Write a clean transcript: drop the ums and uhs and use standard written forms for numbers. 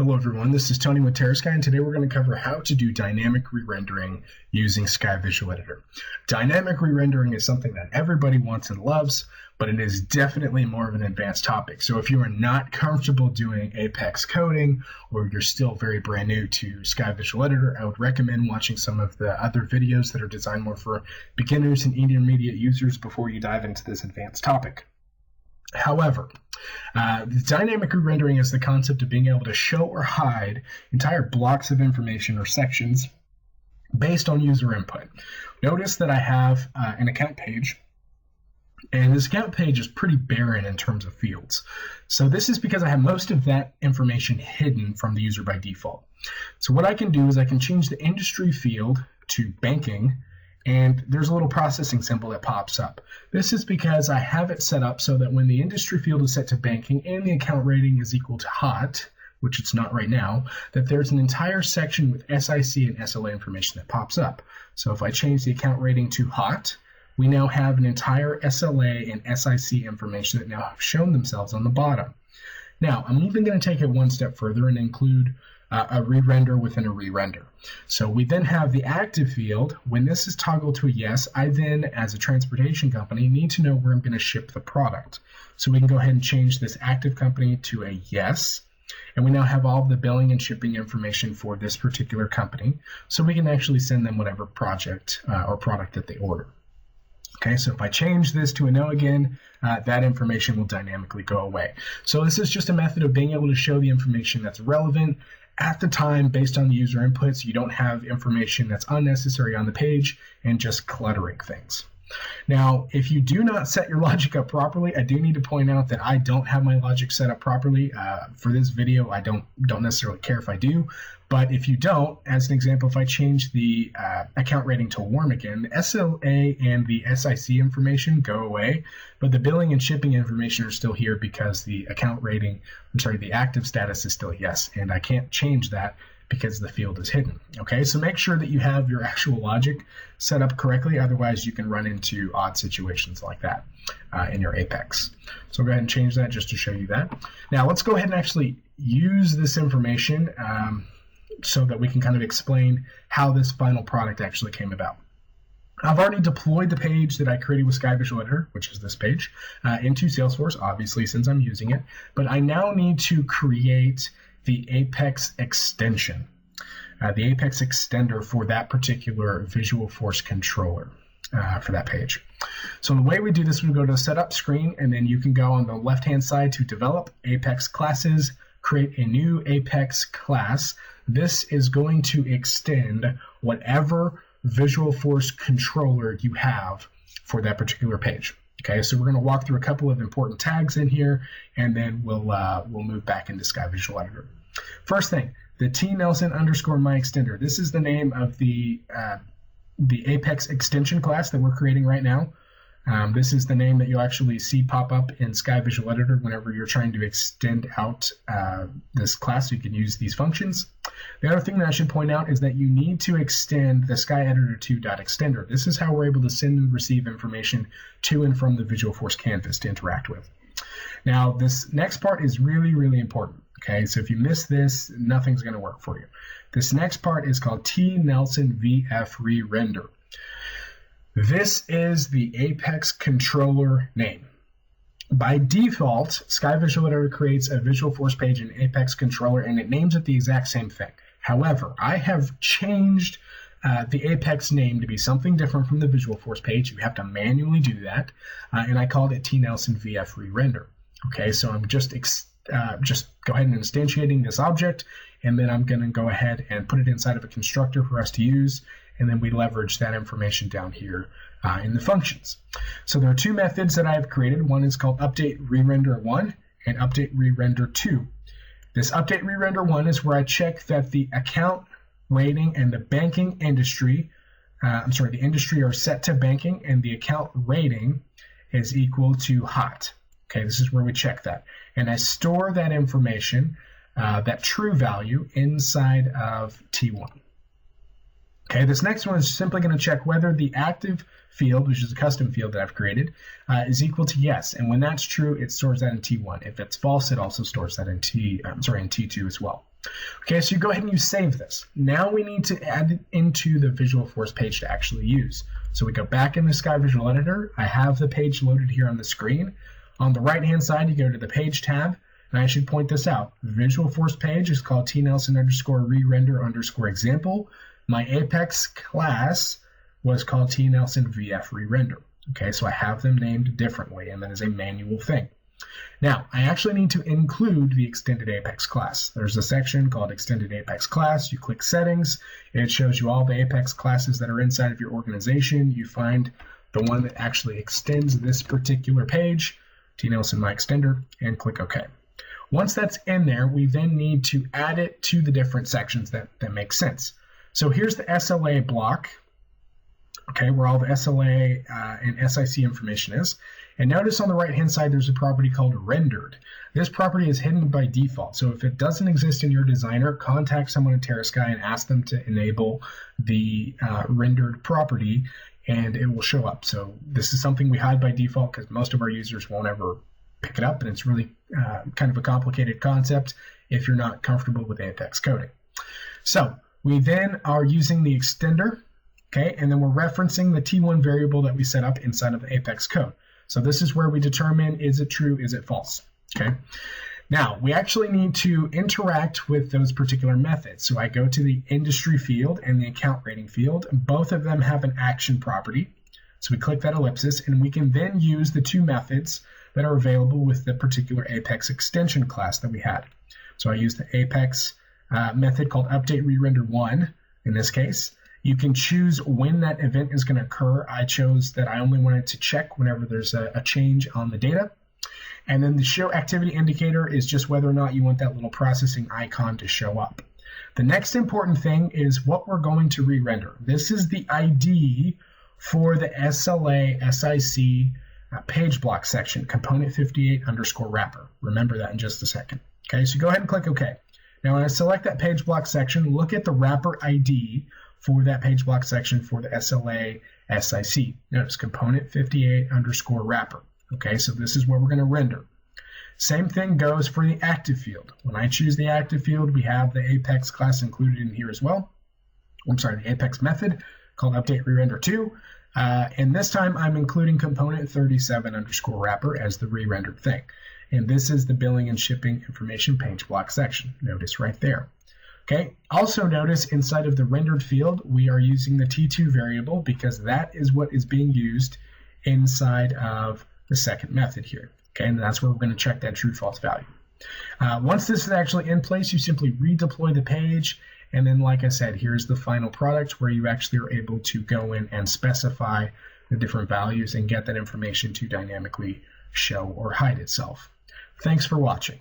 Hello everyone, this is Tony with TerraSky, and today we're going to cover how to do dynamic re-rendering using SkyVisualEditor. Dynamic re-rendering is something that everybody wants and loves, but it is definitely more of an advanced topic. So if you are not comfortable doing Apex coding, or you're still very brand new to SkyVisualEditor, I would recommend watching some of the other videos that are designed more for beginners and intermediate users before you dive into this advanced topic. However, the dynamic re-rendering is the concept of being able to show or hide entire blocks of information or sections based on user input. Notice that I have an account page, and this account page is pretty barren in terms of fields. So this is because I have most of that information hidden from the user by default. So what I can do is I can change the industry field to banking, and there's a little processing symbol that pops up. This is because I have it set up so that when the industry field is set to banking and the account rating is equal to hot, which it's not right now, that there's an entire section with SIC and SLA information that pops up. So if I change the account rating to hot, we now have an entire SLA and SIC information that now have shown themselves on the bottom. Now, I'm even going to take it one step further and include a re-render within a re-render. So we then have the active field. When this is toggled to a yes, I then, as a transportation company, need to know where I'm going to ship the product. So we can go ahead and change this active company to a yes, and we now have all of the billing and shipping information for this particular company, so we can actually send them whatever project or product that they order. Okay, so if I change this to a no again, that information will dynamically go away. So this is just a method of being able to show the information that's relevant at the time based on the user inputs. You don't have information that's unnecessary on the page and just cluttering things. Now, if you do not set your logic up properly, I do need to point out that I don't have my logic set up properly. For this video, I don't necessarily care if I do, but if you don't, as an example, if I change the account rating to warm again, the SLA and the SIC information go away, but the billing and shipping information are still here because the account rating, the active status is still yes, and I can't change that because the field is hidden. Okay, so make sure that you have your actual logic set up correctly, otherwise you can run into odd situations like that in your Apex. So I'll go ahead and change that just to show you that. Now let's go ahead and actually use this information so that we can kind of explain how this final product actually came about. I've already deployed the page that I created with SkyVisualEditor, which is this page, into Salesforce, obviously, since I'm using it. But I now need to create the Apex extension, the Apex extender for that particular Visualforce controller for that page. So the way we do this, we go to the setup screen, and then you can go on the left-hand side to develop Apex classes, create a new Apex class. This is going to extend whatever Visualforce controller you have for that particular page. Okay, so we're going to walk through a couple of important tags in here, and then we'll move back into SkyVisualEditor. First thing, the T_Nelson_myExtender. This is the name of the Apex extension class that we're creating right now. This is the name that you'll actually see pop up in SkyVisualEditor whenever you're trying to extend out this class so you can use these functions. The other thing that I should point out is that you need to extend the SkyEditor2.extender. This is how we're able to send and receive information to and from the Visualforce canvas to interact with. Now, this next part is really, really important. Okay, so if you miss this, nothing's going to work for you. This next part is called T_Nelson_VF ReRender. This is the Apex controller name. By default, SkyVisualEditor creates a Visualforce page in Apex controller, and it names it the exact same thing. However, I have changed the Apex name to be something different from the Visualforce page. You have to manually do that, and I called it T_Nelson_VF ReRender. Okay, so I'm just go ahead and instantiating this object, and then I'm going to go ahead and put it inside of a constructor for us to use, and then we leverage that information down here in the functions. So there are two methods that I have created. One is called update re-render 1 and update re-render 2. This update re-render 1 is where I check that the account rating and the banking industry, the industry are set to banking, and the account rating is equal to hot. Okay, this is where we check that. And I store that information, that true value, inside of T1. Okay, this next one is simply going to check whether the active field, which is a custom field that I've created, is equal to yes. And when that's true, it stores that in T1. If it's false, it also stores that in T2 as well. Okay, so you go ahead and you save this. Now we need to add it into the Visualforce page to actually use. So we go back in the SkyVisualEditor. I have the page loaded here on the screen. On the right-hand side, you go to the Page tab, and I should point this out. The Visualforce page is called tNelson_rerender_example. My Apex class was called tNelsonVF ReRender. Okay, so I have them named differently, and that is a manual thing. Now, I actually need to include the extended Apex class. There's a section called Extended Apex Class. You click Settings. It shows you all the Apex classes that are inside of your organization. You find the one that actually extends this particular page, tNelson My Extender, and click OK. Once that's in there, we then need to add it to the different sections that make sense. So here's the SLA block, okay, where all the SLA and SIC information is. And notice on the right-hand side, there's a property called rendered. This property is hidden by default. So if it doesn't exist in your designer, contact someone at TerraSky and ask them to enable the rendered property, and it will show up. So this is something we hide by default because most of our users won't ever pick it up, and it's really kind of a complicated concept if you're not comfortable with Apex coding. So we then are using the extender, okay, and then we're referencing the T1 variable that we set up inside of the Apex code. So this is where we determine, is it true, is it false, okay? Now, we actually need to interact with those particular methods. So I go to the industry field and the account rating field. Both of them have an action property. So we click that ellipsis, and we can then use the two methods that are available with the particular Apex extension class that we had. So I use the Apex method called update rerender 1 in this case. You can choose when that event is going to occur. I chose that I only wanted to check whenever there's a change on the data. And then the show activity indicator is just whether or not you want that little processing icon to show up. The next important thing is what we're going to re-render. This is the ID for the SLA SIC page block section, component 58_wrapper. Remember that in just a second. Okay, so go ahead and click OK. Now when I select that page block section, look at the wrapper ID for that page block section for the SLA SIC. Notice component 58_wrapper. Okay, so this is where we're going to render. Same thing goes for the active field. When I choose the active field, we have the Apex class included in here as well. I'm sorry, the Apex method called update rerender 2. And this time I'm including component 37_wrapper as the re-rendered thing. And this is the billing and shipping information page block section. Notice right there. Okay. Also notice inside of the rendered field, we are using the T2 variable because that is what is being used inside of the second method here. Okay, and that's where we're going to check that true-false value. Once this is actually in place, you simply redeploy the page, and then, like I said, here's the final product where you actually are able to go in and specify the different values and get that information to dynamically show or hide itself. Thanks for watching.